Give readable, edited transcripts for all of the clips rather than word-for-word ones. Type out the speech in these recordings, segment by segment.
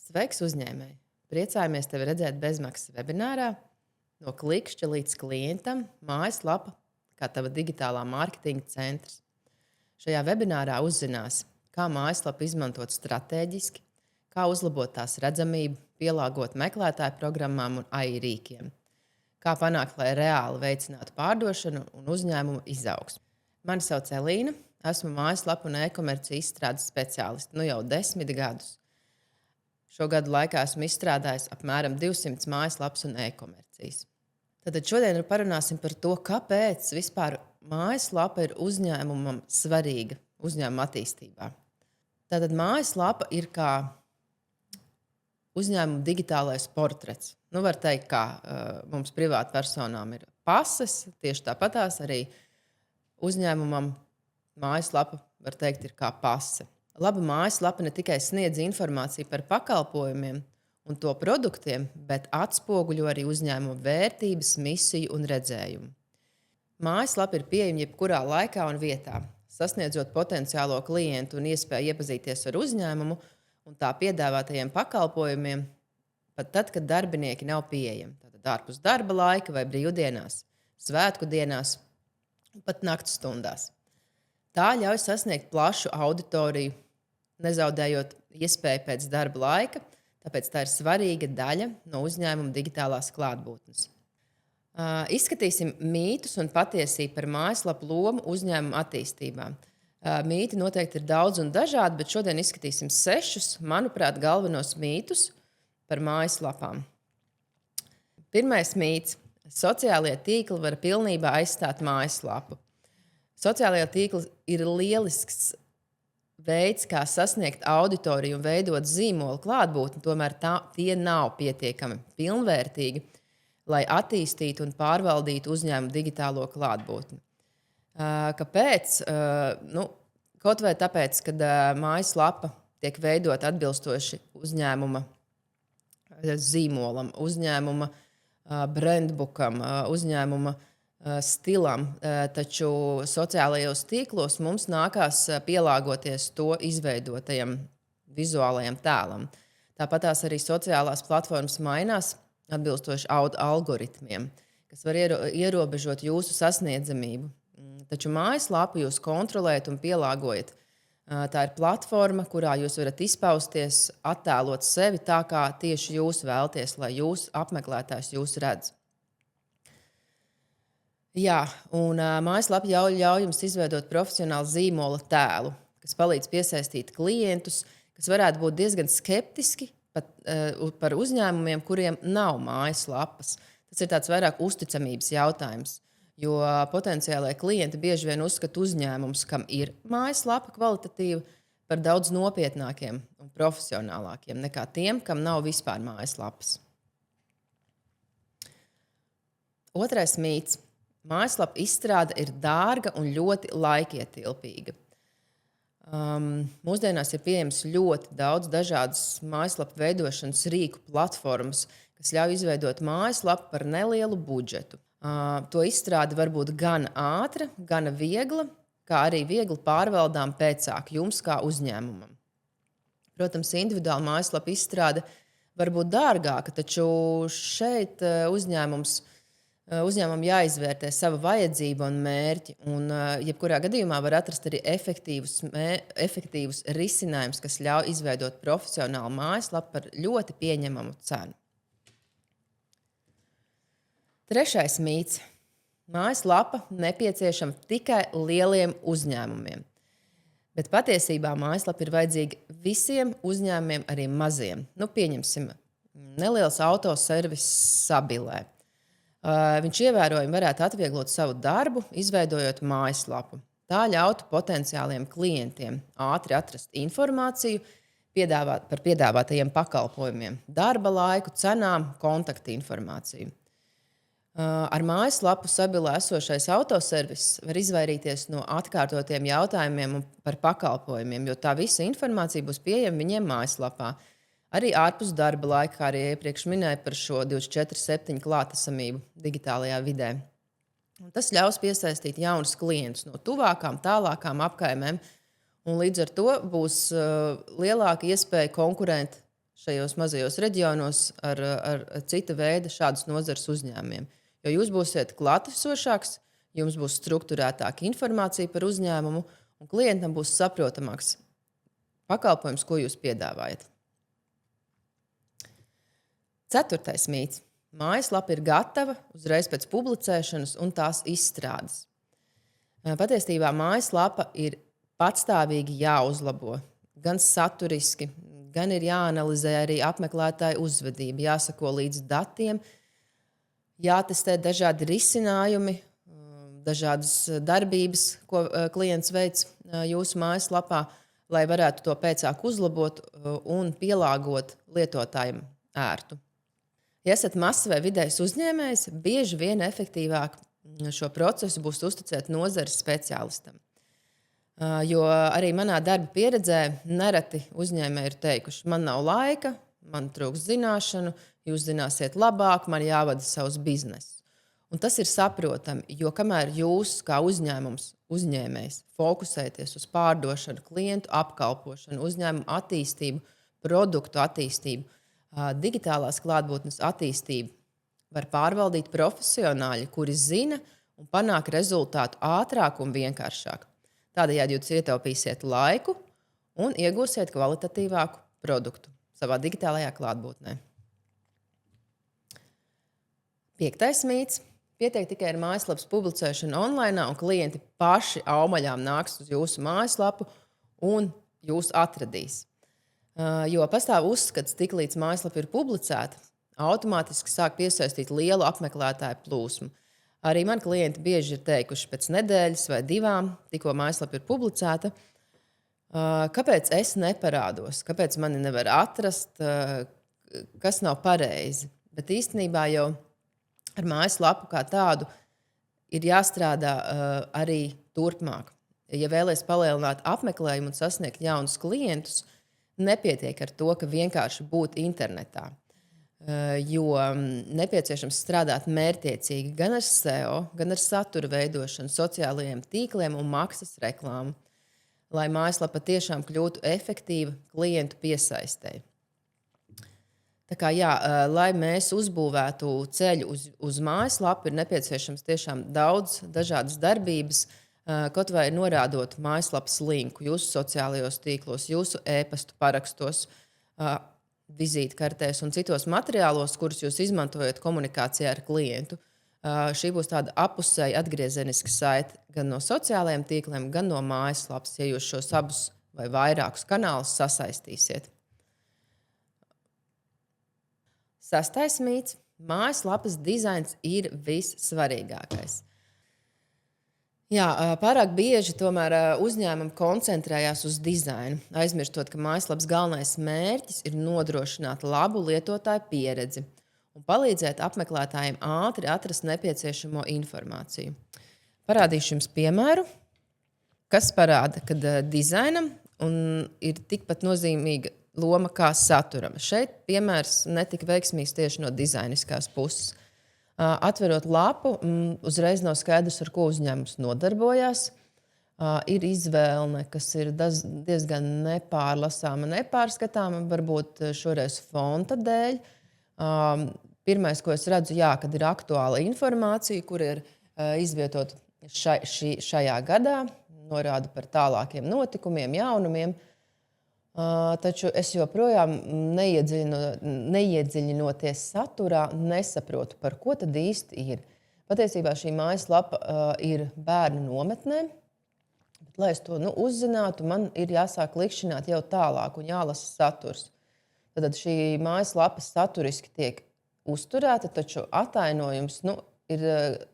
Sveiks, uzņēmēji! Priecājamies tevi redzēt bezmaksas webinārā no klikšķa līdz klientam mājaslapa kā tava digitālā mārketinga centrs. Šajā webinārā uzzināsi, kā mājaslapu izmantot stratēģiski, kā uzlabot tās redzamību, pielāgot meklētāju programmām un AI rīkiem, kā panākt, lai reāli veicinātu pārdošanu un uzņēmumu izaugsmu. Mani sauc Elīna, esmu mājaslapu un e-komercijas izstrādes speciāliste jau 10 gadus. Šo gadu laikā esmu izstrādājis apmēram 200 mājaslapas un e-komercijas. Tad šodien parunāsim par to, kāpēc vispār mājaslapa ir uzņēmumam svarīga uzņēmuma attīstībā. Tātad mājaslapa ir kā uzņēmuma digitālais portrets. Var teikt, kā mums privātpersonām ir pases, tieši tāpatās arī uzņēmumam mājaslapa, var teikt, ir kā pase. Laba mājaslapa ne tikai sniedz informāciju par pakalpojumiem un to produktiem, bet atspoguļo arī uzņēmuma vērtības, misiju un redzējumu. Mājaslapa ir pieejama jebkurā laikā un vietā, sasniedzot potenciālo klientu un iespēju iepazīties ar uzņēmumu un tā piedāvātajiem pakalpojumiem, pat tad, kad darbinieki nav pieejami. Tātad ārpus darba laika vai brīvdienās, svētku dienās, pat nakts stundās. Tā ļauj sasniegt plašu auditoriju, nezaudējot iespēju pēc darba laika, tāpēc tā ir svarīga daļa no uzņēmuma digitālās klātbūtnes. Izskatīsim mītus un patiesību par mājaslapu lomu uzņēmuma attīstībā. Mīti noteikti ir daudz un dažādi, bet šodien izskatīsim 6, manuprāt, galvenos mītus par mājaslapām. Pirmais mīts – sociālie tīkli var pilnībā aizstāt mājaslapu. Sociālajie tīkli ir lielisks veids, kā sasniegt auditoriju un veidot zīmolu klātbūtni, tomēr tie nav pietiekami pilnvērtīgi, lai attīstītu un pārvaldītu uzņēmumu digitālo klātbūtni. Kāpēc? Kaut vai tāpēc, ka mājaslapa tiek veidota atbilstoši uzņēmuma zīmolam, uzņēmuma brandbookam, uzņēmuma stilam, taču sociālajos tīklos mums nākās pielāgoties to izveidotajam vizuālajam tēlam. Tāpatās arī sociālās platformas mainās atbilstoši algoritmiem, kas var ierobežot jūsu sasniedzamību. Taču mājaslapu jūs kontrolējat un pielāgojat. Tā ir platforma, kurā jūs varat izpausties, attēlot sevi tā, kā tieši jūs vēlaties, lai jūs apmeklētājs jūs redz. Jā, un mājaslapa ļauj jums izveidot profesionālu zīmola tēlu, kas palīdz piesaistīt klientus, kas varētu būt diezgan skeptiski par uzņēmumiem, kuriem nav mājaslapas. Tas ir tāds vairāk uzticamības jautājums, jo potenciālai klienti bieži vien uzskata uzņēmumus, kam ir mājaslapa kvalitatīva, par daudz nopietnākiem un profesionālākiem nekā tiem, kam nav vispār mājaslapas. Otrais mīts. Mājaslapa izstrāde ir dārga un ļoti laikietilpīga. Mūsdienās ir pieejams ļoti daudz dažādas mājaslapu veidošanas rīku platformas, kas ļauj izveidot mājaslapu par nelielu budžetu. To izstrāde var būt gan ātra, gan viegla, kā arī viegli pārvaldām pēcāk jums kā uzņēmumam. Protams, individuāla mājaslapa izstrāde var būt dārgāka, taču šeit uzņēmumam jāizvērtē sava vajadzība un mērķi, un jebkurā gadījumā var atrast arī efektīvus risinājumus, kas ļauj izveidot profesionālu mājaslapu par ļoti pieņemamu cenu. Trešais mīts. Mājaslapa nepieciešama tikai lieliem uzņēmumiem. Bet patiesībā mājaslapa ir vajadzīga visiem uzņēmumiem, arī maziem. Pieņemsim, neliels autoservis Sabilē. Viņš ievērojami varētu atvieglot savu darbu, izveidojot mājaslapu. Tā ļautu potenciāliem klientiem ātri atrast informāciju par piedāvātajiem pakalpojumiem, darba laiku, cenām, kontaktu informāciju. Ar mājaslapu Sabilē esošais autoservis var izvairīties no atkārtotiem jautājumiem par pakalpojumiem, jo tā visa informācija būs pieejama viņiem mājaslapā. Arī ārpus darba laika, kā arī iepriekš minēju par šo 24/7 klātesamību digitālajā vidē. Un tas ļaus piesaistīt jaunus klientus no tuvākām, tālākām apkaimēm, un līdz ar to būs lielāka iespēja konkurēt šajos mazajos reģionos ar cita veida šādus nozares uzņēmumiem. Jo jūs būsiet klātesošāks, jums būs strukturētāka informācija par uzņēmumu, un klientam būs saprotamāks pakalpojums, ko jūs piedāvājat. 4. mīts. Mājaslapa ir gatava uzreiz pēc publicēšanas un tās izstrādes. Patiesībā mājaslapa ir patstāvīgi jāuzlabo. Gan saturiski, gan ir jāanalizē arī apmeklētāju uzvedība, jāsako līdz datiem, jātestē dažādi risinājumi, dažādas darbības, ko klients veic jūsu mājaslapā, lai varētu to pēcāk uzlabot un pielāgot lietotājiem ērtu. Ja esat mazs vai vidējs uzņēmējs, bieži vien efektīvāk šo procesu būs uzticēt nozares speciālistam. Jo arī manā darba pieredzē nereti uzņēmēji ir teikuši, man nav laika, man trūks zināšanu, jūs zināsiet labāk, man jāvada savs bizness. Un tas ir saprotami, jo kamēr jūs kā uzņēmējs fokusēties uz pārdošanu, klientu apkalpošanu, uzņēmumu attīstību, produktu attīstību, digitālās klātbūtnes attīstību var pārvaldīt profesionāļi, kuri zina un panāk rezultātu ātrāk un vienkāršāk. Tādējādi jūs ietaupīsiet laiku un iegūsiet kvalitatīvāku produktu savā digitālajā klātbūtnē. 5. mīts. Pietiek tikai ar mājaslapas publicēšanu online, un klienti paši aumaļām nāks uz jūsu mājaslapu un jūs atradīs. Jo pastāv uzskats, tiklīdz mājaslapa ir publicēta, automātiski sāk piesaistīt lielu apmeklētāju plūsmu. Arī mani klienti bieži ir teikuši pēc nedēļas vai 2, tikko mājaslapa ir publicēta, kāpēc es neparādos, kāpēc mani nevar atrast, kas nav pareizi. Bet īstenībā jau ar mājaslapu kā tādu ir jāstrādā arī turpmāk. Ja vēlaties palielināt apmeklējumu un sasniegt jaunus klientus, nepietiek ar to, ka vienkārši būt internetā, jo nepieciešams strādāt mērķiecīgi gan ar SEO, gan ar satura veidošanu, sociālajiem tīkliem un maksas reklāmu, lai mājaslapa tiešām kļūtu efektīva klientu piesaistei. Tā kā, lai mēs uzbūvētu ceļu uz mājaslapu, ir nepieciešams tiešām daudz dažādas darbības, kaut vai norādot mājaslapas linku jūsu sociālajos tīklos, jūsu e-pastu parakstos, vizītkartēs un citos materiālos, kurus jūs izmantojat komunikācijā ar klientu. Šī būs tāda apusēja atgriezeniska saite gan no sociālajiem tīkliem, gan no mājaslapas, ja jūs šos abus vai vairākus kanālus sasaistīsiet. 6. mīts. Mājaslapas dizains ir vissvarīgākais. Pārāk bieži tomēr uzņēmumi koncentrējās uz dizainu, aizmirstot, ka mājaslapas galvenais mērķis ir nodrošināt labu lietotāju pieredzi un palīdzēt apmeklētājiem ātri atrast nepieciešamo informāciju. Parādīšu jums piemēru, kas parāda, ka dizainam ir tikpat nozīmīga loma kā saturam. Šeit piemērs netika veiksmīgs tieši no dizainiskās puses. Atverot lapu, uzreiz nav skaidrs, ar ko uzņēmums nodarbojās. Ir izvēle, kas ir diezgan nepārlasāma, nepārskatāma, varbūt šoreiz fonta dēļ. Pirmais, ko es redzu, kad ir aktuāla informācija, kur ir izvietot šajā gadā, norāda par tālākiem notikumiem, jaunumiem. Taču es joprojām neiedziļinoties saturā, nesaprotu, par ko tad īsti ir. Patiesībā šī mājaslapa ir bērnu nometnē, bet, lai es to uzzinātu, man ir jāsāk likšķināt jau tālāk un jālasa saturs. Tad šī mājaslapa saturiski tiek uzturēta, taču atainojums ir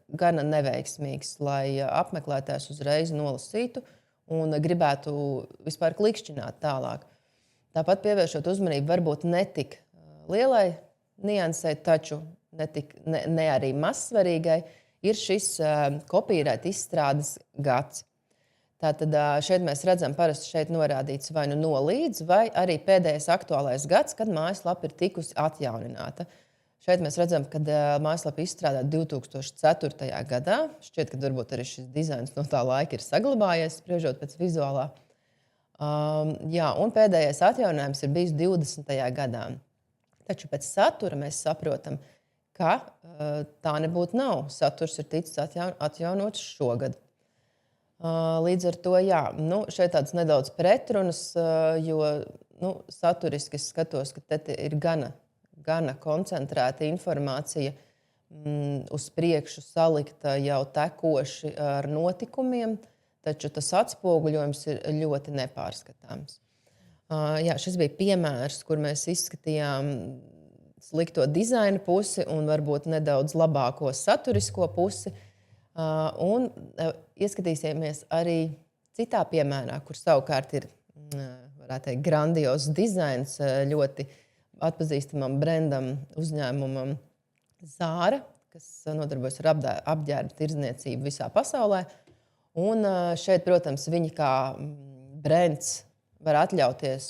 gana neveiksmīgs, lai apmeklētājs uzreiz nolasītu un gribētu vispār klikšķināt tālāk. Tāpat pievēršot uzmanību varbūt ne tik lielai niansei, taču ne arī mazsvarīgai, ir šis kopīrēt izstrādes gads. Tātad šeit mēs redzam, parasti šeit norādīts vai nolīdz, vai arī pēdējais aktuālais gads, kad mājaslapa ir tikusi atjaunināta. Šeit mēs redzam, ka mājaslapa izstrādāta 2004. gadā. Šķiet, ka varbūt arī šis dizains no tā laika ir saglabājies, spriežot pēc vizuālā. Jā, un pēdējais atjauninājums ir bijis 20. gadā. Taču pēc satura mēs saprotam, ka tā nebūtu nav. Saturs ir ticis atjaunots šogad. Līdz ar to, jā, šeit tāds nedaudz pretrunas, jo saturiski es skatos, ka te ir gana koncentrēta informācija uz priekšu salikta jau tekoši ar notikumiem, taču tas atspoguļojums ir ļoti nepārskatāms. Jā, šis bija piemērs, kur mēs izskatījām slikto dizaina pusi un varbūt nedaudz labāko saturisko pusi. Un ieskatīsimies arī citā piemērā, kur savukārt ir, varētu teikt, grandios dizains ļoti atpazīstamam brendam, uzņēmumam Zāra, kas nodarbojas ar apģērbu tirdzniecību visā pasaulē. Un šeit, protams, viņi kā brends var atļauties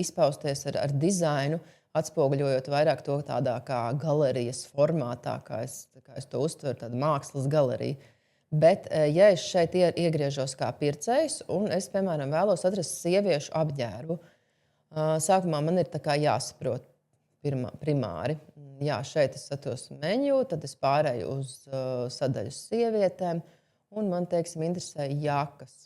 izpausties ar dizainu, atspoguļojot vairāk to tādā kā galerijas formātā, kā es to uztveru, tāda mākslas galerija. Bet, ja es šeit iegriežos kā pircējs, un es, piemēram, vēlos atrast sieviešu apģērbu, sākumā man ir tā kā jāsaprot primāri. Jā, šeit es skatos menu, tad es pārēju uz sadaļu sievietēm, un man, teiksim, interesē jakas.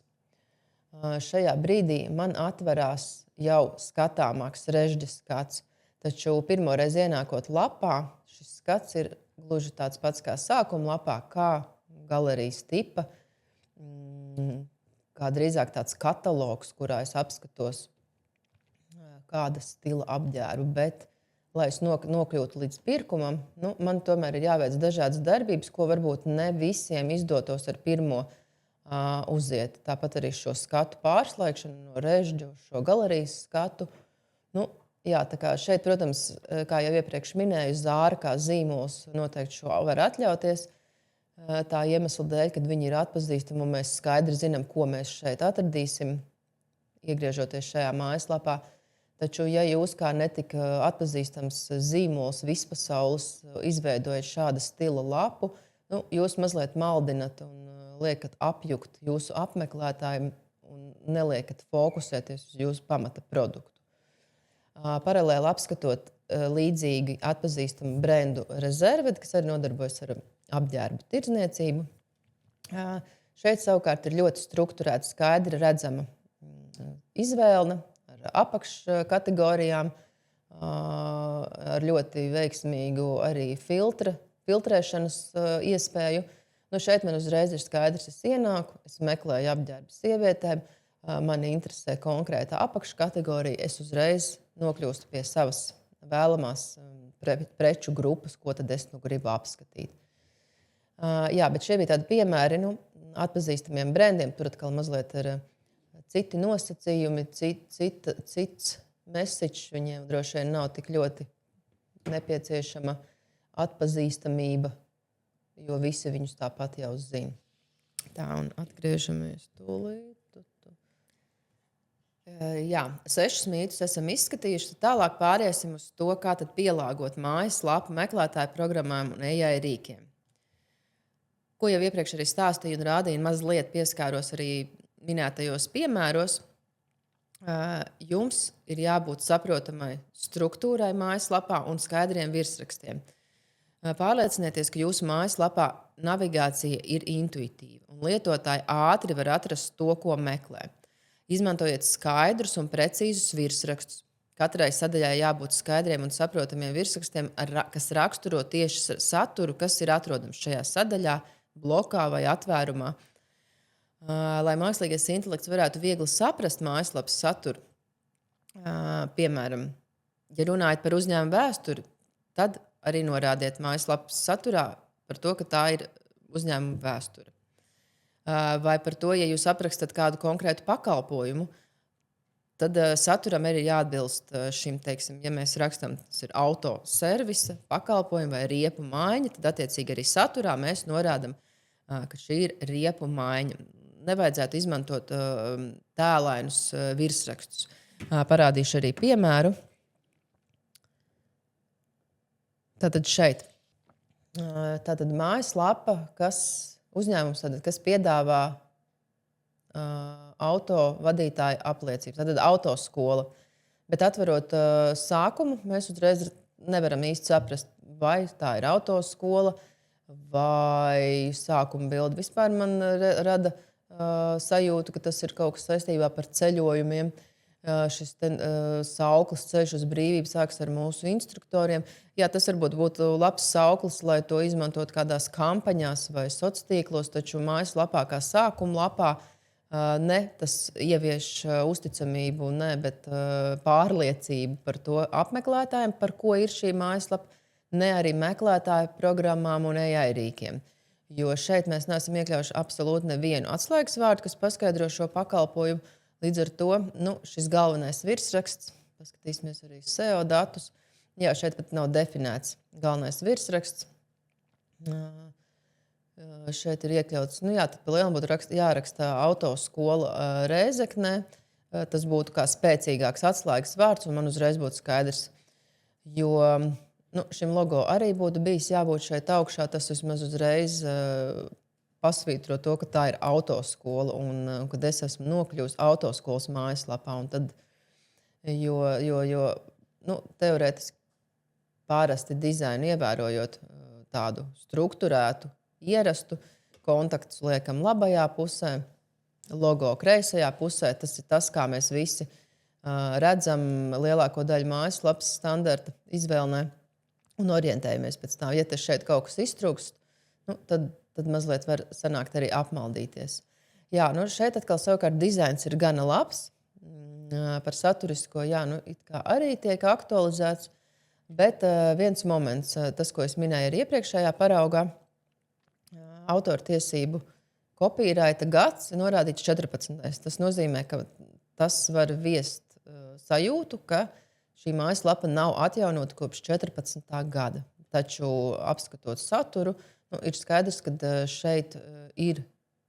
Šajā brīdī man atverās jau skatāmāks režģis skats, taču pirmo reizi ienākot lapā, šis skats ir gluži tāds pats kā sākuma lapā, kā galerijas tipa, kā drīzāk tāds katalogs, kurā es apskatos kāda stila apģērbu, bet, lai es nokļūtu līdz pirkumam, man tomēr ir jāveic dažādas darbības, ko varbūt ne visiem izdotos ar pirmo uziet. Tāpat arī šo skatu pārslēgšanu no režģa uz šo galerijas skatu. Jā, tā kā šeit, protams, kā jau iepriekš minēju, Zāra kā zīmols noteikti šo var atļauties. Tā iemesla dēļ, kad viņi ir atpazīstami un mēs skaidri zinām, ko mēs šeit atradīsim, iegriežoties šajā mājaslapā. Taču, ja jūs kā netika atpazīstams zīmols vispasaules izveidojat šādu stila lapu, jūs mazliet maldinat un liekat apjukt jūsu apmeklētājiem un neliekat fokusēties uz jūsu pamata produktu. Paralēli apskatot līdzīgi atpazīstamu brendu Rezerved, kas arī nodarbojas ar apģērbu tirdzniecību. Šeit savukārt ir ļoti strukturēta, skaidri redzama izvēle ar apakškategorijām, ar ļoti veiksmīgu arī filtrēšanas iespēju. Šeit man uzreiz ir skaidrs, es ienāku, es meklēju apģērbu sievietēm, mani interesē konkrēta apakškategorija, es uzreiz nokļūstu pie savas vēlamās preču grupas, ko tad es gribu apskatīt. Jā, bet šie bija tādi piemēri atpazīstamiem brendiem. Tur atkal mazliet ir citi nosacījumi, cits message. Viņiem droši vien nav tik ļoti nepieciešama atpazīstamība, jo visi viņus tāpat jau zina. Tā, un atgriežamies tūlīt. Jā, 6 mītus esam izskatījuši. Tālāk pāriesim uz to, kā tad pielāgot mājaslapu meklētāju programmām un AI rīkiem. Ko jau iepriekš arī stāstīju un rādīju, mazliet pieskāros arī minētajos piemēros. Jums ir jābūt saprotamai struktūrai mājaslapā un skaidriem virsrakstiem. Pārliecinieties, ka jūsu mājaslapā navigācija ir intuitīva un lietotāji ātri var atrast to, ko meklē. Izmantojiet skaidrus un precīzus virsrakstus. Katrai sadaļai jābūt skaidriem un saprotamiem virsrakstiem, kas raksturo tieši saturu, kas ir atrodams šajā sadaļā, blokā vai atvērumā. Lai mākslīgais intelekts varētu viegli saprast mājaslapas saturu, piemēram, ja runājat par uzņēmumu vēsturi, tad arī norādiet mājaslapas saturā par to, ka tā ir uzņēmuma vēsture. Vai par to, ja jūs aprakstat kādu konkrētu pakalpojumu, tad saturam arī jāatbilst šim, teiksim, ja mēs rakstam, tas ir autoservisa pakalpojumi vai riepu maiņa, tad attiecīgi arī saturā mēs norādam, ka šī ir riepu maiņa. Nevajadzētu izmantot tēlainus virsrakstus. Parādīšu arī piemēru. Tātad šeit. Tātad mājaslapa, uzņēmums, kas piedāvā auto vadītāja apliecības, tātad autoskola. Bet atverot sākumu, mēs uzreiz nevaram īsti saprast, vai tā ir autoskola, vai sākuma bilde vispār man rada sajūtu, ka tas ir kaut kas saistībā par ceļojumiem. Šis sauklis ceļš uz brīvību sāks ar mūsu instruktoriem. Jā, tas varbūt būtu labs sauklis, lai to izmantot kādās kampaņās vai sociālos tīklos, taču mājaslapā kā sākuma lapā ne tas ievieš uzticamību, ne, bet pārliecību par to apmeklētājiem, par ko ir šī mājaslapa, ne arī meklētāju programmām un AI rīkiem. Jo šeit mēs neesam iekļaujuši absolūti nevienu atslēgas vārdu, kas paskaidro šo pakalpojumu. Līdz ar to šis galvenais virsraksts, paskatīsimies arī SEO datus. Jā, šeit pat nav definēts galvenais virsraksts. Šeit ir iekļauts, tad pa lielam būtu jāraksta autoskola Rēzeknē. Tas būtu kā spēcīgāks atslēgas vārds, un man uzreiz būtu skaidrs. Jo šim logo arī būtu bijis jābūt šeit augšā, tas vismaz uzreiz pasvītro to, ka tā ir autoskola un kad es esmu nokļuvusi autoskolas mājaslapā. Un tad, jo teorētiski pārasti dizainu ievērojot tādu strukturētu, ierastu, kontaktus liekam labajā pusē, logo kreisajā pusē. Tas ir tas, kā mēs visi redzam lielāko daļu mājaslapas standarta izvēlnē un orientējamies pēc tā. Ja tas šeit kaut kas iztrūkst, tad mazliet var sanākt arī apmaldīties. Jā, šeit atkal savukārt dizains ir gana labs. Par saturisko, it kā arī tiek aktualizēts. Bet viens moments, tas, ko es minēju arī iepriekšējā paraugā, autortiesību kopīraita gads ir norādīts 14. Tas nozīmē, ka tas var viest sajūtu, ka šī mājaslapa nav atjaunota kopš 14. gada. Taču apskatot saturu, ir skaidrs, ka šeit ir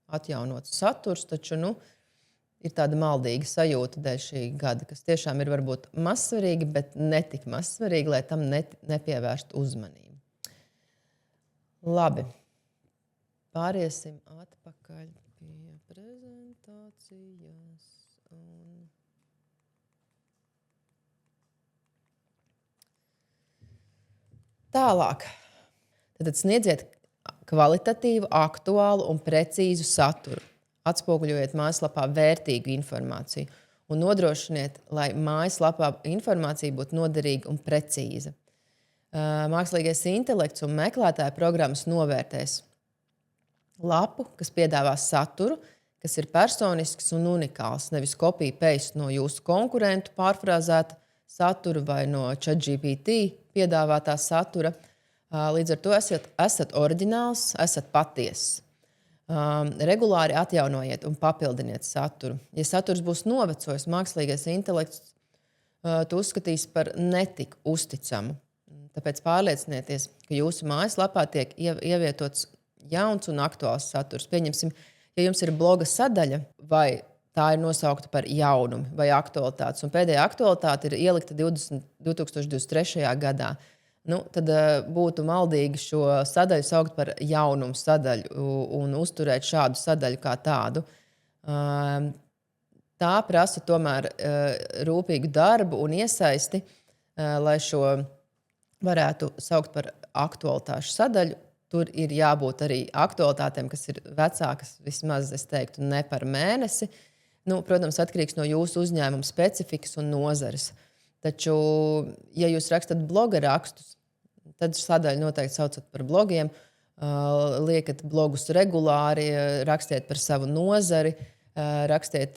atjaunots saturs, taču ir tāda maldīga sajūta dēļ šī gada, kas tiešām ir varbūt mazsvarīgi, bet ne tik mazsvarīgi, lai tam nepievērstu uzmanību. Labi. Pāriesim atpakaļ pie prezentācijas. Tālāk. Tad sniedziet kvalitatīvu, aktuālu un precīzu saturu. Atspoguļojiet mājaslapā vērtīgu informāciju un nodrošiniet, lai mājaslapā informācija būtu noderīga un precīza. Mākslīgais intelekts un meklētāja programmas novērtēs lapu, kas piedāvā saturu, kas ir personisks un unikāls, nevis copy-paste no jūsu konkurentu pārfrāzēta satura vai no ChatGPT piedāvātā satura. Līdz ar to esat oriģināls, esat patiess. Regulāri atjaunojiet un papildiniet saturu. Ja saturs būs novecojis, mākslīgais intelekts to uzskatīs par netik uzticamu. Tāpēc pārliecinieties, ka jūsu mājaslapā tiek ievietots jauns un aktuāls saturs. Pieņemsim, ja jums ir bloga sadaļa, vai tā ir nosaukta par jaunumu vai aktualitātes, un pēdējā aktualitāte ir ielikta 2023. gadā, tad būtu maldīgi šo sadaļu saukt par jaunumu sadaļu un uzturēt šādu sadaļu kā tādu. Tā prasa tomēr rūpīgu darbu un iesaisti, lai šo varētu saukt par aktualitāšu sadaļu. Tur ir jābūt arī aktualitātēm, kas ir vecākas, vismaz, es teiktu, ne par mēnesi. Protams, atkarīgs no jūsu uzņēmuma specifikas un nozares. Taču, ja jūs rakstat bloga rakstus, tad sadaļu noteikti saucat par blogiem, liekat blogus regulāri, rakstiet par savu nozari, rakstiet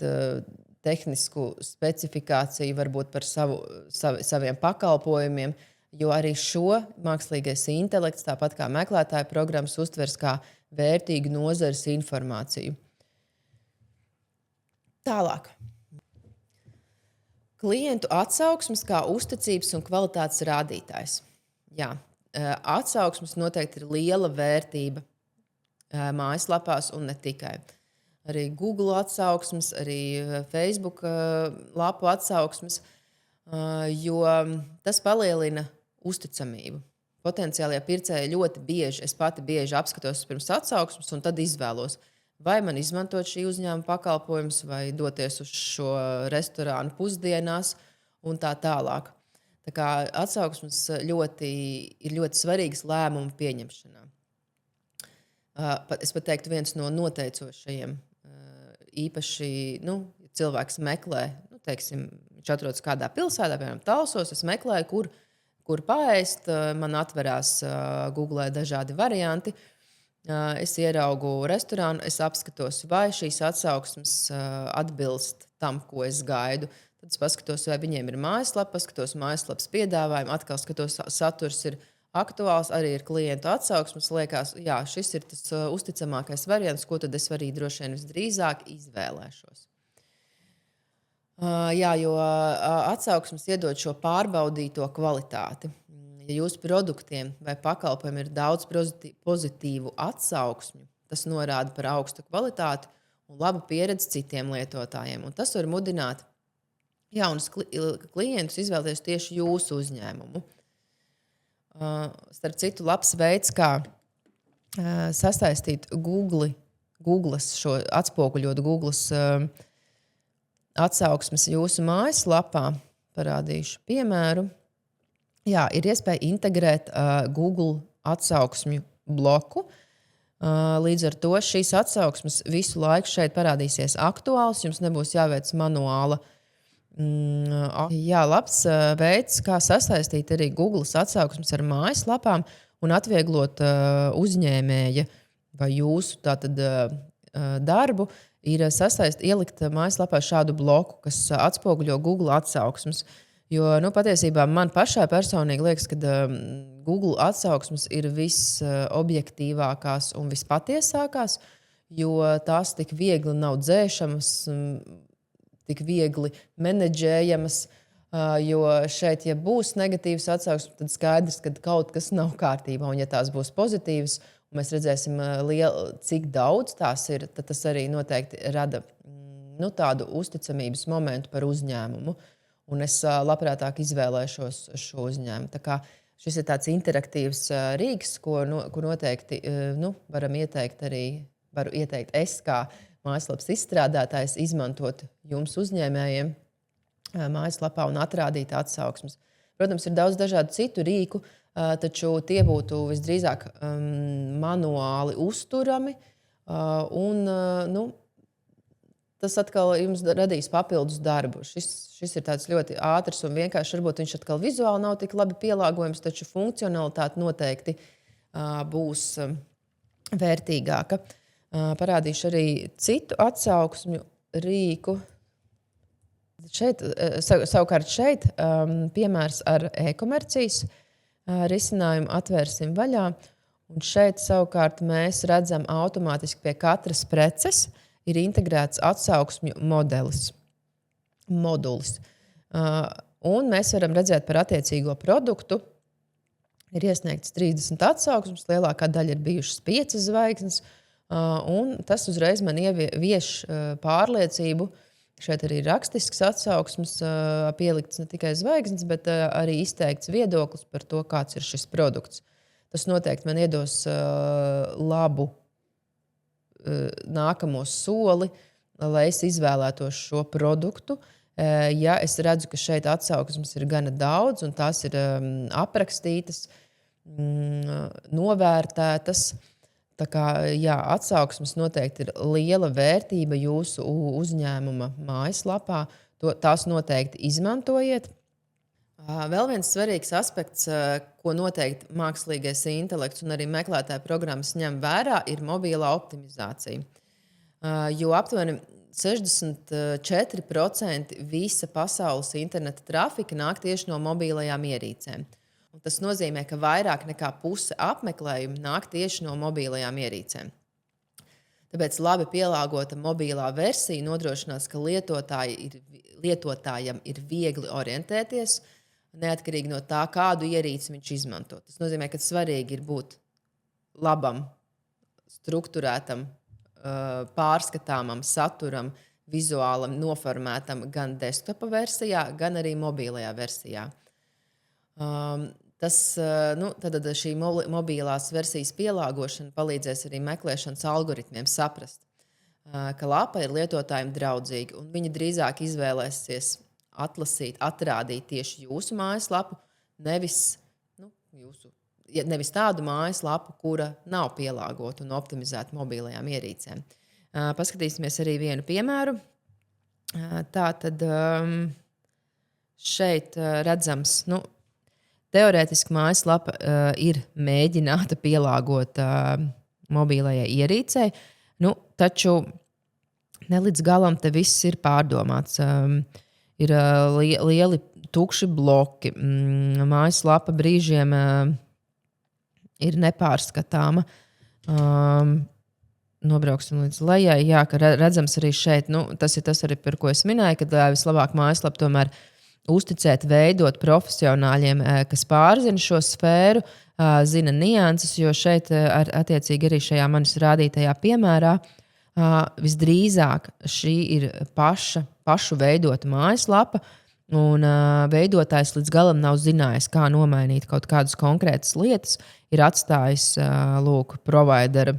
tehnisku specifikāciju, varbūt par saviem pakalpojumiem, jo arī šo mākslīgais intelekts, tāpat kā meklētāja programmas, uztvers kā vērtīgu nozares informāciju. Tālāk. Klientu atsauksmes kā uzticības un kvalitātes rādītājs. Jā, atsauksmes noteikti ir liela vērtība mājaslapās un ne tikai. Arī Google atsauksmes, arī Facebook lapu atsauksmes, jo tas palielina uzticamību. Potenciālie pircēji ļoti bieži, es pati bieži apskatos pirms atsauksmes un tad izvēlos. vai man izmantot šī uzņēmuma pakalpojumus, vai doties uz šo restorānu pusdienās un tā tālāk. Tā kā atsauksmes ir ļoti svarīgas lēmumu pieņemšanā. Es pat teiktu, viens no noteicošajiem. Īpaši, ja cilvēks meklē, teiksim, viņš atrodas kādā pilsētā, piemēram, Talsos, es meklēju, kur paēst. Man atverās Google dažādi varianti. Es ieraugu restorānu, es apskatos, vai šīs atsauksmes atbilst tam, ko es gaidu. Tad es paskatos, vai viņiem ir mājaslapa, paskatos mājaslapas piedāvājumu, atkal skatos, saturs ir aktuāls, arī ir klientu atsauksmes. Liekas, jā, šis ir tas uzticamākais variants, ko tad es arī droši vien visdrīzāk izvēlēšos. Jā, jo atsauksmes iedod šo pārbaudīto kvalitāti. Ja jūsu produktiem vai pakalpojumiem ir daudz pozitīvu atsauksmju, tas norāda par augstu kvalitāti un labu pieredzi citiem lietotājiem. Un tas var mudināt jaunus klientus izvēlēties tieši jūsu uzņēmumu. Starp citu, labs veids, kā sasaistīt Googles šo atspoguļot Googles atsauksmes jūsu mājaslapā, parādīšu piemēru. Jā, ir iespēja integrēt Google atsauksmju bloku. Līdz ar to šīs atsauksmes visu laiku šeit parādīsies aktuāls, jums nebūs jāveic manuāla. Jā, labs veids, kā sasaistīt arī Google atsauksmes ar mājaslapām un atvieglot uzņēmēja vai jūsu tātad, darbu, ir ielikt mājaslapā šādu bloku, kas atspoguļo Google atsauksmes. Jo patiesībā man pašai personīgi liekas, ka Google atsauksmes ir visobjektīvākās un vispatiesākās, jo tās tik viegli nav dzēšamas, tik viegli menedžējamas, jo šeit, ja būs negatīvas atsauksmes, tad skaidrs, ka kaut kas nav kārtībā. Un ja tās būs pozitīvas, un mēs redzēsim, cik daudz tās ir, tad tas arī noteikti rada tādu uzticamības momentu par uzņēmumu. Un es labprātāk izvēlēšos šo uzņēmumu. Tā kā šis ir tāds interaktīvs rīks, ko noteikti varam ieteikt arī, varu ieteikt es kā mājaslapas izstrādātājs izmantot jums uzņēmējiem mājaslapā un atrādīt atsauksmes. Protams, ir daudz dažādu citu rīku, taču tie būtu visdrīzāk manuāli uzturami un tas atkal jums radīs papildus darbu. Šis ir tāds ļoti ātrs un vienkārši, varbūt viņš atkal vizuāli nav tik labi pielāgojams, taču funkcionalitāte noteikti būs vērtīgāka. Parādīšu arī citu atsauksmju rīku. Savukārt šeit piemērs ar e-komercijas risinājumu atvērsim vaļā. Un šeit savukārt mēs redzam automātiski pie katras preces ir integrēts atsauksmju modulis. Un mēs varam redzēt par attiecīgo produktu. Ir iesniegts 30 atsauksmes, lielākā daļa ir bijušas 5 zvaigznes. Un tas uzreiz man ievieš pārliecību. Šeit arī ir rakstisks atsauksmes, pielikts ne tikai zvaigznes, bet arī izteikts viedoklis par to, kāds ir šis produkts. Tas noteikti man iedos labu nākamo soli, lai es izvēlētos šo produktu. Ja es redzu, ka šeit atsauksmes ir gana daudz un tās ir aprakstītas, novērtētas, tā kā, jā, atsauksmes noteikti ir liela vērtība jūsu uzņēmuma mājaslapā. Tās noteikti izmantojiet. Vēl viens svarīgs aspekts, ko noteikti mākslīgais intelekts un arī meklētāja programmas ņem vērā, ir mobilā optimizācija. Jo aptuveni 64% visa pasaules interneta trafika nāk tieši no mobilajām ierīcēm. Un tas nozīmē, ka vairāk nekā puse apmeklējumu nāk tieši no mobilajām ierīcēm. Tāpēc labi pielāgota mobilā versija nodrošinās, ka lietotājam ir viegli orientēties, neatkarīgi no tā, kādu ierīci viņš izmanto. Tas nozīmē, ka svarīgi ir būt labam, strukturētam, pārskatāmam saturam, vizuālam, noformētam gan desktopa versijā, gan arī mobilajā versijā. Tad šī mobilās versijas pielāgošana palīdzēs arī meklēšanas algoritmiem saprast, ka lapa ir lietotājiem draudzīga, un viņi drīzāk izvēlēsies atlasīt, atrādīt tieši jūsu mājaslapu, nevis, nevis tādu mājaslapu, kura nav pielāgota un optimizēta mobilajām ierīcēm. Paskatīsimies arī vienu piemēru. Tātad šeit redzams, teorētiski mājaslapa ir mēģināta pielāgot mobilajai ierīcei, taču ne līdz galam te viss ir pārdomāts. Ir lieli tukši bloki. Mājaslapa brīžiem ir nepārskatāma. Nobrauksim līdz lejai. Jā, ka redzams arī šeit, tas ir tas arī, par ko es minēju, ka vislabāk mājaslapu tomēr uzticēt, veidot profesionāļiem, kas pārzina šo sfēru, zina nianses, jo šeit attiecīgi arī šajā manis rādītajā piemērā visdrīzāk šī ir pašu veidota mājaslapa, un veidotājs līdz galam nav zinājis, kā nomainīt kaut kādas konkrētas lietas. Ir atstājis providera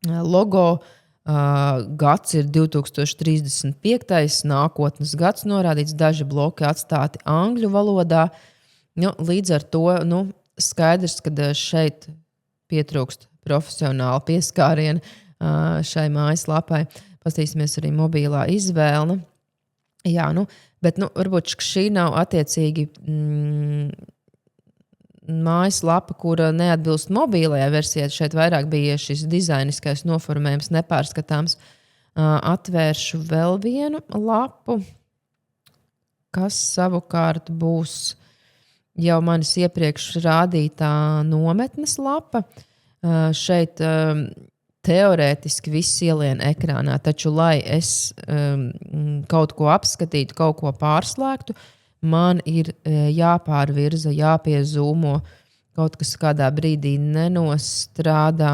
logo, gads ir 2035. Nākotnes gads norādīts, daži bloki atstāti angļu valodā. Līdz ar to skaidrs, ka šeit pietrūkst profesionāla pieskāriena šai mājaslapai. Pastīsimies arī mobilā izvēle. Jā, bet varbūt šī nav attiecīgi mājaslapa, kura neatbilst mobilajai versijai. Šeit vairāk bija šis dizainiskais noformējums nepārskatāms. Atvēršu vēl vienu lapu, kas savukārt būs jau manis iepriekš rādītā nometnes lapa. Šeit teorētiski viss ielien ekrānā, taču, lai es kaut ko apskatītu, kaut ko pārslēgtu, man ir jāpārvirza, jāpiezūmo, kaut kas kādā brīdī nenostrādā.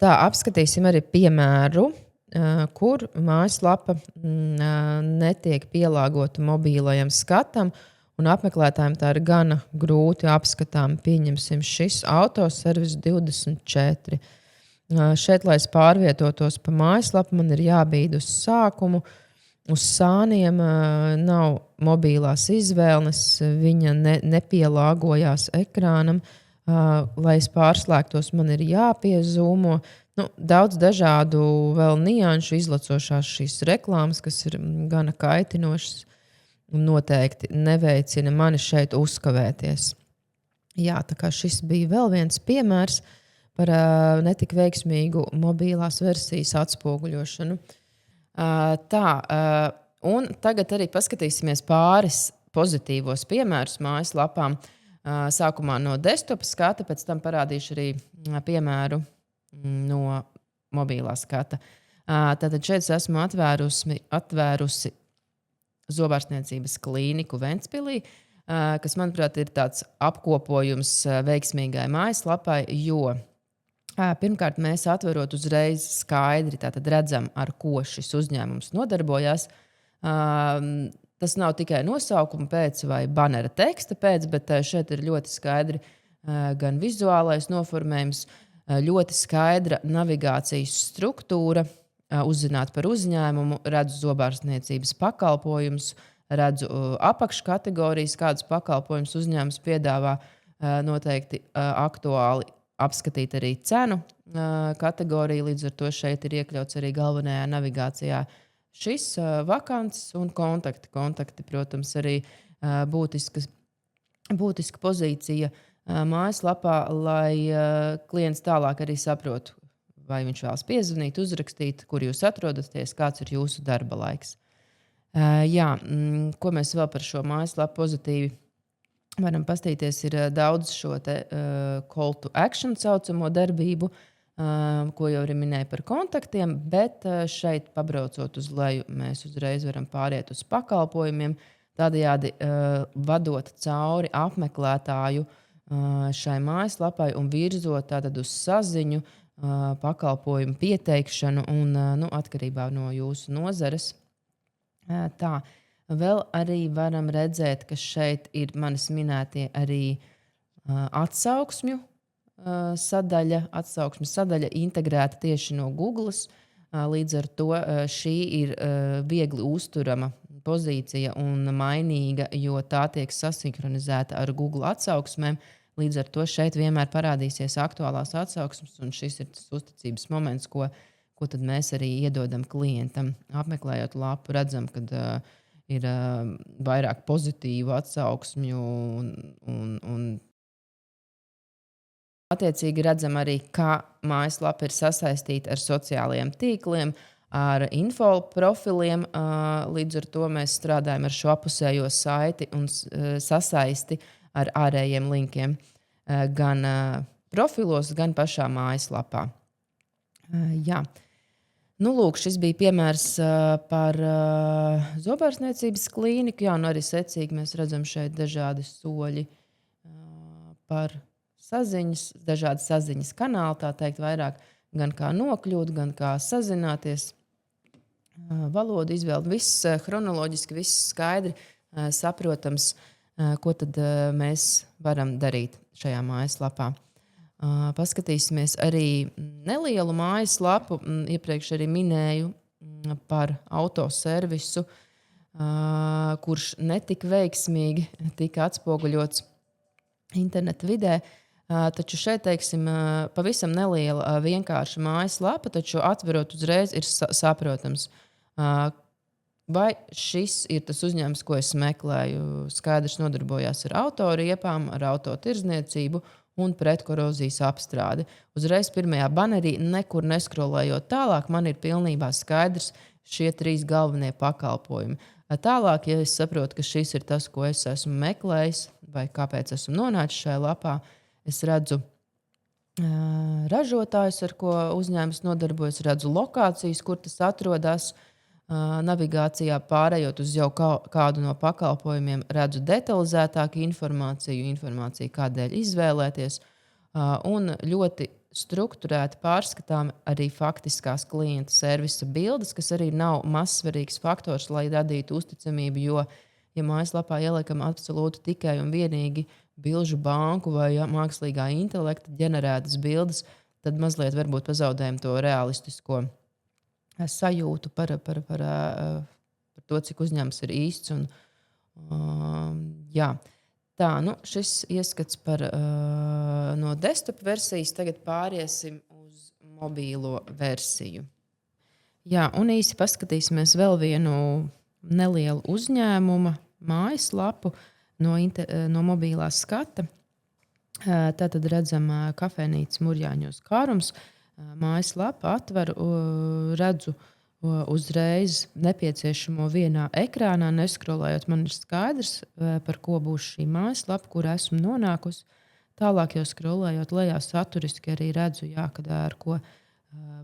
Tā, apskatīsim arī piemēru, kur mājaslapa netiek pielāgota mobīlajam skatam, un apmeklētājiem tā ir gana grūti apskatām. Pieņemsim šis autoservis 24. Šeit, lai es pārvietotos pa mājaslapu, man ir jābīd uz sākumu. Uz sāniem nav mobilās izvēles, viņa nepielāgojās ekrānam. Lai es pārslēgtos, man ir jāpiezūmo. Daudz dažādu vēl nianšu izlacošās šīs reklāmas, kas ir gana kaitinošas un noteikti neveicina mani šeit uzkavēties. Jā, tā kā šis bija vēl viens piemērs par netik veiksmīgu mobilās versijas atspoguļošanu. Un tagad arī paskatīsimies pāris pozitīvos piemērus mājaslapām. Sākumā no desktopa skata, pēc tam parādīšu arī piemēru no mobilā skata. Tātad šeit es esmu atvērusi zobārstniecības klīniku Ventspilī, kas, manuprāt, ir tāds apkopojums veiksmīgai mājaslapai, jo pirmkārt mēs atverot uzreiz skaidri redzam, ar ko šis uzņēmums nodarbojās. Tas nav tikai nosaukuma pēc vai banera teksta pēc, bet šeit ir ļoti skaidri gan vizuālais noformējums, ļoti skaidra navigācijas struktūra, uzzināt par uzņēmumu, redzu zobārstniecības pakalpojumus, redzu apakškategorijas, kādas pakalpojumus uzņēmums piedāvā, noteikti aktuāli apskatīt arī cenu kategoriju, līdz ar to šeit ir iekļauts arī galvenajā navigācijā šis vakants un kontakti. Kontakti, protams, arī būtiska pozīcija mājaslapā, lai klients tālāk arī saprotu, vai viņš vēlas piezvanīt, uzrakstīt, kur jūs atrodaties, kāds ir jūsu darba laiks. Ko mēs vēl par šo mājaslapu pozitīvi varam pastīties, ir daudz šo call to action saucamo darbību, ko jau arī minēju par kontaktiem, bet šeit pabraucot uz leju, mēs uzreiz varam pāriet uz pakalpojumiem, tādējādi vadot cauri apmeklētāju šai mājaslapai un virzot tātad uz saziņu, pakalpojumu pieteikšanu un atkarībā no jūsu nozares. Tā, vēl arī varam redzēt, ka šeit ir manis minētie arī atsauksmju sadaļa, atsauksmes sadaļa integrēta tieši no Google. Līdz ar to šī ir viegli uzturama pozīcija un mainīga, jo tā tiek sasinhronizēta ar Google atsauksmēm. Līdz ar to šeit vienmēr parādīsies aktuālās atsauksmes, un šis ir tas uzticības moments, ko tad mēs arī iedodam klientam. Apmeklējot lapu, redzam, ka ir vairāk pozitīvu atsauksmju un attiecīgi redzam arī, kā mājaslapa ir sasaistīta ar sociālajiem tīkliem, ar info profiliem. Līdz ar to mēs strādājam ar šo apusējo saiti un sasaisti ar ārējiem linkiem gan profilos, gan pašā mājaslapā. Jā. Nu, lūk, šis bija piemērs par zobārstniecības klīniku. Jā, un arī secīgi mēs redzam šeit dažādi soļi par dažādi saziņas kanāli, tā teikt, vairāk gan kā nokļūt, gan kā sazināties. Valodu izvēle, viss chronoloģiski, viss skaidri saprotams, ko tad mēs varam darīt šajā mājaslapā. Paskatīsimies arī nelielu mājaslapu. Iepriekš arī minēju par autoservisu, kurš netik veiksmīgi tika atspoguļots interneta vidē. Taču šeit, teiksim, pavisam neliela vienkārša mājaslapa, taču atverot uzreiz ir saprotams, vai šis ir tas uzņēmums, ko es meklēju. Skaidrs nodarbojās ar autoriepām, ar autotirdzniecību un pretkorozijas apstrādi. Uzreiz pirmajā banerī, nekur neskrolējot tālāk, man ir pilnībā skaidrs šie 3 galvenie pakalpojumi. Tālāk, ja es saprotu, ka šis ir tas, ko es esmu meklējis, vai kāpēc esmu nonācis šajā lapā, es redzu ražotājus, ar ko uzņēmums nodarbojas, redzu lokācijas, kur tas atrodas. Navigācijā pārējot uz jau kādu no pakalpojumiem, redzu detalizētāku informāciju, kādēļ izvēlēties, un ļoti strukturēti pārskatām arī faktiskās klienta servisa bildes, kas arī nav mazsvarīgs faktors, lai radītu uzticamību, jo, ja mājaslapā ieliekam absolūti tikai un vienīgi bilžu banku vai mākslīgā intelekta ģenerētas bildes, tad mazliet varbūt pazaudējam to realistisko sajūtu par to, cik uzņēmums ir īsts. Jā. Tā, nu, šis ieskats no desktop versijas. Tagad pāriesim uz mobīlo versiju. Jā, un īsi paskatīsimies vēl vienu nelielu uzņēmuma mājaslapu no mobilā skata. Tātad redzam kafejnīcu Murjāņos Kārums. Mājaslapa atveru, redzu uzreiz nepieciešamo vienā ekrānā, neskrolējot. Man ir skaidrs, par ko būs šī mājaslapa, kur esmu nonākusi. Tālāk jau scrollējot lejā saturiski arī redzu, kad ar ko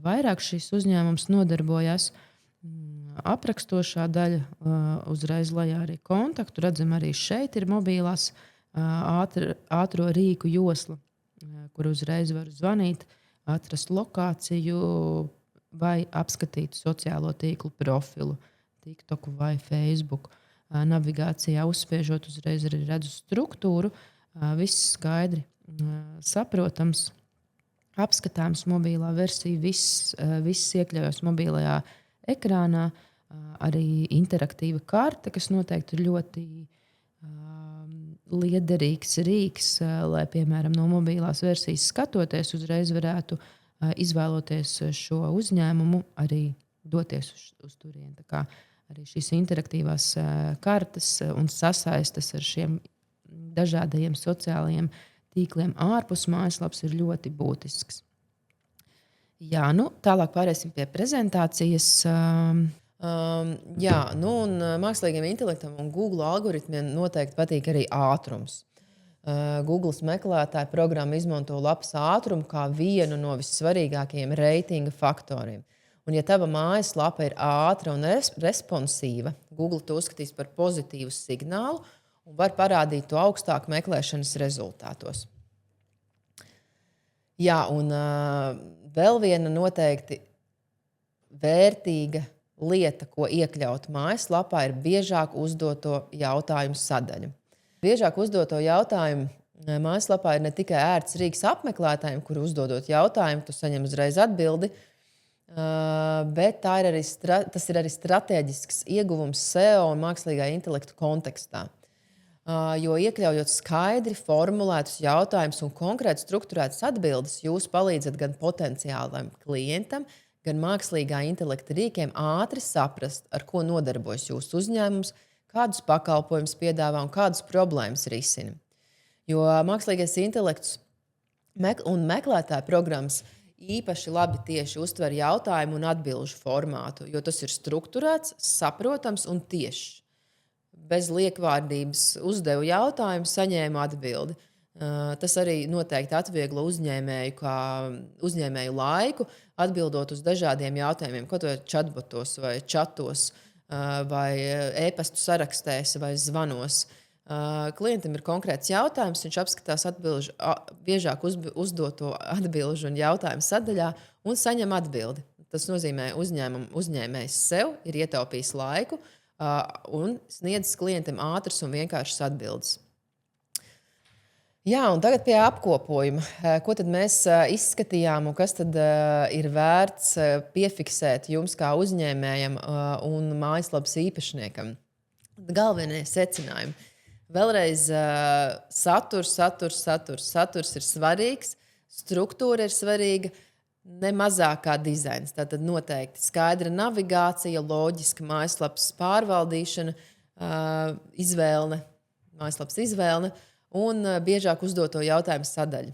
vairāk šis uzņēmums nodarbojas. Aprakstošā daļa uzreiz lejā arī kontaktu. Redzam, arī šeit ir mobilās ātro rīku josla, kur uzreiz var zvanīt, atrast lokāciju vai apskatīt sociālo tīklu profilu, TikTok vai Facebook. Navigācijā uzspiežot uzreiz arī redzu struktūru. Viss skaidri saprotams, apskatāms mobilā versija, viss iekļaujas mobilajā ekrānā. Arī interaktīva karte, kas noteikti ir ļoti liederīgs rīks, lai, piemēram, no mobilās versijas skatoties, uzreiz varētu izvēloties šo uzņēmumu, arī doties uz turieni. Tā kā arī šīs interaktīvās kartes un sasaistes ar šiem dažādajiem sociālajiem tīkliem ārpus mājaslapas ir ļoti būtisks. Jā, nu, tālāk pārēsim pie prezentācijas. Jā, nu, un mākslīgiem intelektam un Google algoritmiem noteikti patīk arī ātrums. Google meklētāja programma izmanto lapas ātrumu kā vienu no vissvarīgākajiem reitinga faktoriem. Un, ja tava mājaslapa ir ātra un responsīva, Google to uzskatīs par pozitīvu signālu un var parādīt to augstāk meklēšanas rezultātos. Jā, un vēl viena noteikti vērtīga lieta, ko iekļaut mājaslapā, ir biežāk uzdoto jautājumu sadaļa. Biežāk uzdoto jautājumu Mājaslapā ir ne tikai ērts rīks apmeklētājiem, kur uzdodot jautājumu, tu saņem uzreiz atbildi, bet tas ir arī strateģisks ieguvums SEO un mākslīgā intelekta kontekstā. Jo iekļaujot skaidri formulētus jautājumus un konkrēti strukturētas atbildes, jūs palīdzat gan potenciālam klientam, gan mākslīgā intelekta rīkiem ātri saprast, ar ko nodarbojas jūsu uzņēmums, kādus pakalpojumus piedāvā un kādas problēmas risina. Jo mākslīgais intelekts un meklētāja programmas īpaši labi tieši uztver jautājumu un atbilžu formātu, jo tas ir strukturēts, saprotams un tiešs. Bez liekvārdības uzdevu jautājumu, saņēmu atbildi. Tas arī noteikti atvieglo uzņēmēju laiku, atbildot uz dažādiem jautājumiem, kaut vai chatbotos, vai chatos, vai e-pastu sarakstēs, vai zvanos. Klientam ir konkrēts jautājums, viņš apskatās biežāk uzdoto atbilžu un jautājumu sadaļā un saņem atbildi. Tas nozīmē, uzņēmējs sev ir ietaupījis laiku un sniedz klientam ātras un vienkāršas atbildes. Jā, un tagad pie apkopojuma. Ko tad mēs izskatījām un kas tad ir vērts piefiksēt jums kā uzņēmējam un mājaslapas īpašniekam? Galvenie secinājumi. Vēlreiz saturs ir svarīgs, struktūra ir svarīga, ne mazāk kā dizains. Tātad noteikti skaidra navigācija, loģiska mājaslapas pārvaldīšana, mājaslapas izvēle un biežāk uzdoto jautājumu sadaļu.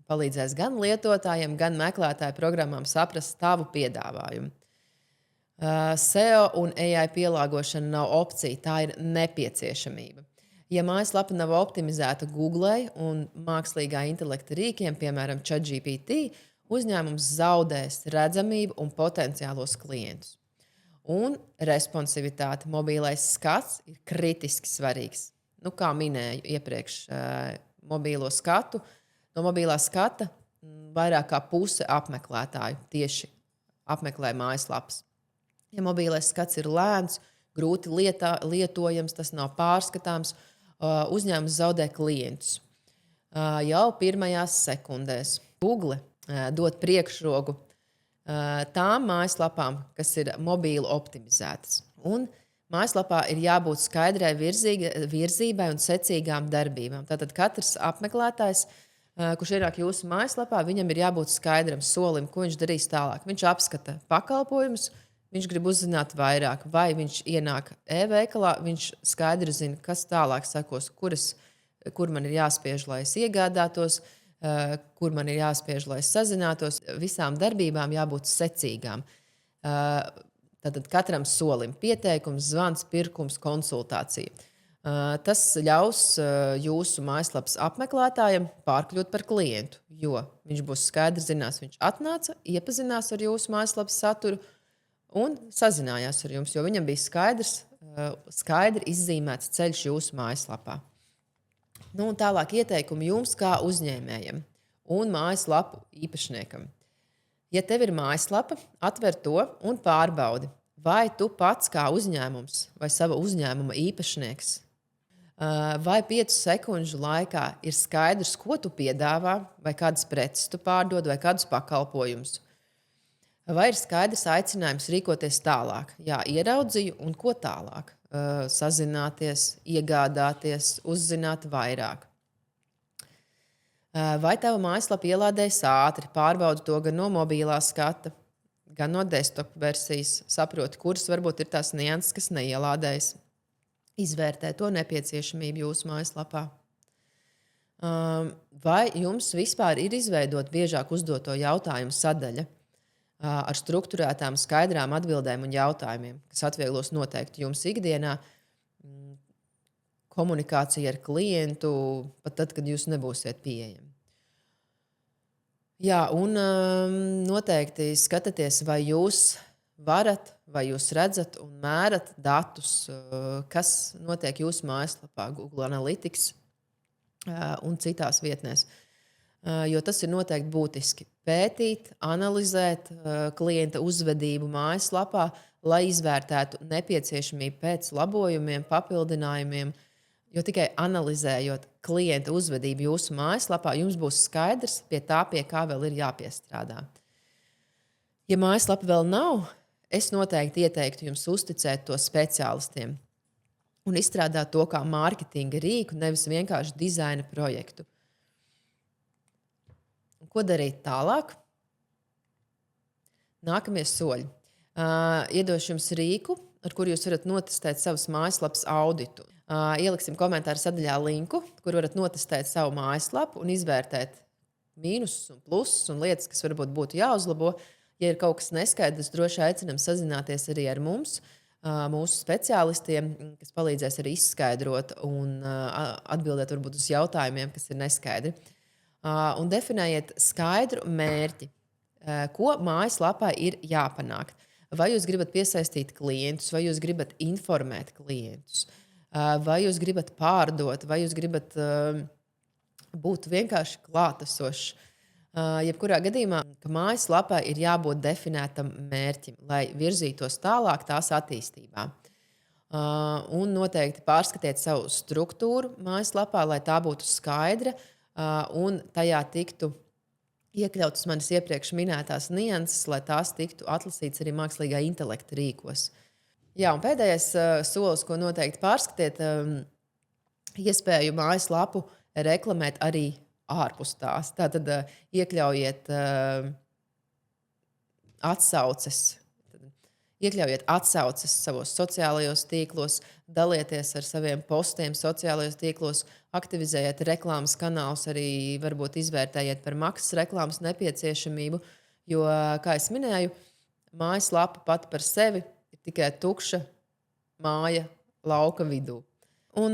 Palīdzēs gan lietotājiem, gan meklētāju programmām saprast tavu piedāvājumu. SEO un AI pielāgošana nav opcija, tā ir nepieciešamība. Ja mājaslapa nav optimizēta Google un mākslīgā intelekta rīkiem, piemēram, ChatGPT, uzņēmums zaudēs redzamību un potenciālos klientus. Un responsivitāte, mobilais skats ir kritiski svarīgs. Kā minēju iepriekš, mobilo skatu, no mobilā skata vairāk kā puse apmeklētāju tieši apmeklē mājaslapas. Ja mobilais skats ir lēns, grūti lietojams, tas nav pārskatāms, uzņēmums zaudē klientus. Jau pirmajās sekundēs Google dod priekšroku tām mājaslapām, kas ir mobīli optimizētas. Un mājaslapā ir jābūt skaidrai virzībai un secīgām darbībām. Tātad katrs apmeklētājs, kurš ienāk jūsu mājaslapā, viņam ir jābūt skaidram solim, ko viņš darīs tālāk. Viņš apskata pakalpojumus, viņš grib uzzināt vairāk, vai viņš ienāk e-veikalā, viņš skaidri zina, kas tālāk sekos, kur man ir jāspiež, lai es iegādātos, kur man ir jāspiež, lai es sazinātos. Visām darbībām jābūt secīgām. Tātad katram solim pieteikums, zvans, pirkums, konsultācija. Tas ļaus jūsu mājaslapas apmeklētājiem pārkļūt par klientu, jo viņš būs skaidrs, zinās, viņš atnāca, iepazinās ar jūsu mājaslapas saturu un sazinājās ar jums, jo viņam bija skaidri izzīmēts ceļš jūsu mājaslapā. Un tālāk ieteikumi jums kā uzņēmējam un mājaslapu īpašniekam. Ja tev ir mājaslapa, atver to un pārbaudi, vai tu pats kā uzņēmums vai sava uzņēmuma īpašnieks, vai 5 sekundžu laikā ir skaidrs, ko tu piedāvā, vai kādas preces tu pārdod, vai kādus pakalpojumus. Vai ir skaidrs aicinājums rīkoties tālāk? Jā, ieraudzīju un ko tālāk? Sazināties, iegādāties, uzzināt vairāk. Vai tava mājaslapa ielādējas ātri, pārbaudi to gan no mobilā skata, gan no desktop versijas, saproti, kuras varbūt ir tās nianses, kas neielādējas. Izvērtē to nepieciešamību jūsu mājaslapā. Vai jums vispār ir izveidot biežāk uzdoto jautājumu sadaļa ar strukturētām, skaidrām atbildēm un jautājumiem, kas atvieglos noteikti jums ikdienā komunikāciju ar klientu, pat tad, kad jūs nebūsiet pieejami. Jā, un noteikti skatieties, vai jūs varat, vai jūs redzat un mērat datus, kas notiek jūsu mājaslapā, Google Analytics un citās vietnēs. Jo tas ir noteikti būtiski. Pētīt, analizēt klienta uzvedību mājaslapā, lai izvērtētu nepieciešamību pēc labojumiem, papildinājumiem Jo tikai analizējot klienta uzvedību jūsu mājaslapā, jums būs skaidrs pie tā, pie kā vēl ir jāpiestrādā. Ja mājaslapa vēl nav, es noteikti ieteiktu jums uzticēt to speciālistiem un izstrādāt to kā mārketinga rīku, nevis vienkārši dizaina projektu. Un ko darīt tālāk? Nākamie soļi. Iedošu jums rīku, ar kuru jūs varat notestēt savas mājaslapas auditu. Ieliksim komentāru sadaļā linku, kur varat notestēt savu mājaslapu un izvērtēt mīnusus un plusus un lietas, kas varbūt būtu jāuzlabo. Ja ir kaut kas neskaidrs, droši aicinam sazināties arī ar mums, mūsu speciālistiem, kas palīdzēs arī izskaidrot un atbildēt varbūt uz jautājumiem, kas ir neskaidri. Un definējiet skaidru mērķi, ko mājaslapā ir jāpanāk. Vai jūs gribat piesaistīt klientus, vai jūs gribat informēt klientus, vai jūs gribat pārdot, vai jūs gribat būt vienkārši klātesošs. Jebkurā gadījumā, ka mājaslapā ir jābūt definētam mērķim, lai virzītos tālāk tās attīstībā. Un noteikti pārskatiet savu struktūru mājaslapā, lai tā būtu skaidra un tajā tiktu iekļautas manas iepriekš minētās nianses, lai tās tiktu atlasītas arī mākslīgā intelekta rīkos. Jā, un pēdējais solis, ko noteikti pārskatiet, iespēju mājaslapu reklamēt arī ārpus tās. Tātad iekļaujiet atsauces savos sociālajos tīklos, dalieties ar saviem postiem sociālajos tīklos, aktivizējiet reklāmas kanālus, arī varbūt izvērtējiet par maksas reklāmas nepieciešamību, jo, kā es minēju, mājaslapa pati par sevi ir tikai tukša māja lauka vidū. Un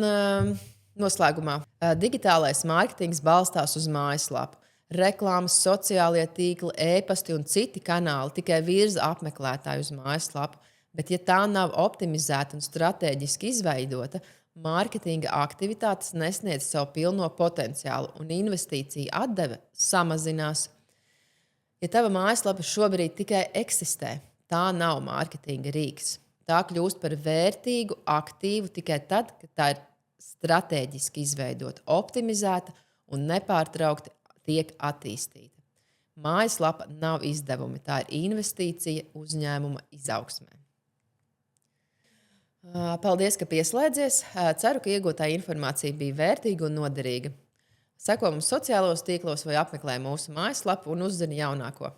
noslēgumā, digitālais mārketings balstās uz mājaslapu. Reklāmas, sociālie tīkli, e-pasti un citi kanāli tikai virza apmeklētāju uz mājaslapu, bet ja tā nav optimizēta un strateģiski izveidota, mārketinga aktivitātes nesniedz savu pilno potenciālu un investīcija atdeve samazinās. Ja tava mājaslapa šobrīd tikai eksistē, tā nav mārketinga rīks. Tā kļūst par vērtīgu aktīvu tikai tad, kad tā ir strateģiski izveidota, optimizēta un nepārtraukti tiek attīstīta. Mājaslapa nav izdevumi, tā ir investīcija uzņēmuma izaugsmē. Paldies, ka pieslēdzies. Ceru, ka iegūtā informācija bija vērtīga un noderīga. Seko mums sociālos tīklos vai apmeklē mūsu mājaslapu un uzzini jaunāko.